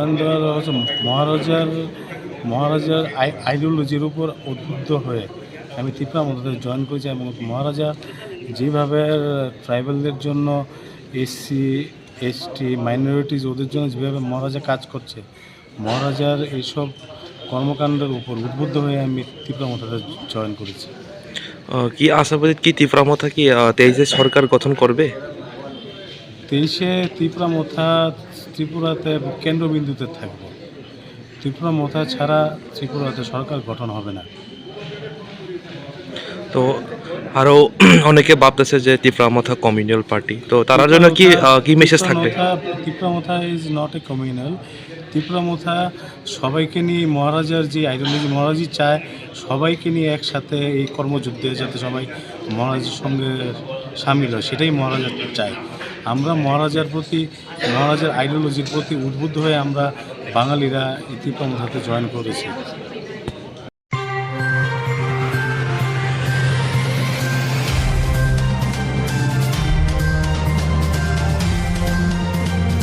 Join দেওয়ার হচ্ছে মহারাজার আইডিওলজির উপর উদ্বুদ্ধ হয়ে আমি ত্রিপুরা মধ্যে জয়েন করেছি। এবং মহারাজা যেভাবে ট্রাইবালদের জন্য, এসসি এসটি মাইনরিটিজ ওদের জন্য যেভাবে মহারাজা কাজ করছে, মহারাজার এইসব কর্মকাণ্ডের উপর উদ্বুদ্ধ হয়ে আমি ত্রিপুরা মধ্যে জয়েন করেছি। কি আশাবাদী কি তীব্রামথা কি 23-এ সরকার গঠন করবে? 23-এ ত্রিপুরাতে কেন্দ্রবিন্দুতে থাকবে। ত্রিপুরা মোথা ছাড়া ত্রিপুরাতে সরকার গঠন হবে না। তো আরও অনেকে ভাবতেছে যে তীব্রামথা কমিউনাল পার্টি, তো তার জন্য কি মেসেজ থাকবে? Tripura Motha is not a communal. Tripura Motha সবাইকে নিয়ে, মহারাজার যে আইডিওলজি মহারাজি চায় সবাইকে নিয়ে একসাথে এই কর্মযুদ্ধে যাতে সবাই মহারাজের সঙ্গে সামিল হয়, সেটাই মহারাজা চায়। আমরা মহারাজার আইডিওলজির প্রতি উদ্বুদ্ধ হয়ে আমরা বাঙালিরা এই ত্রিপুরা মোথাতে জয়েন করেছি।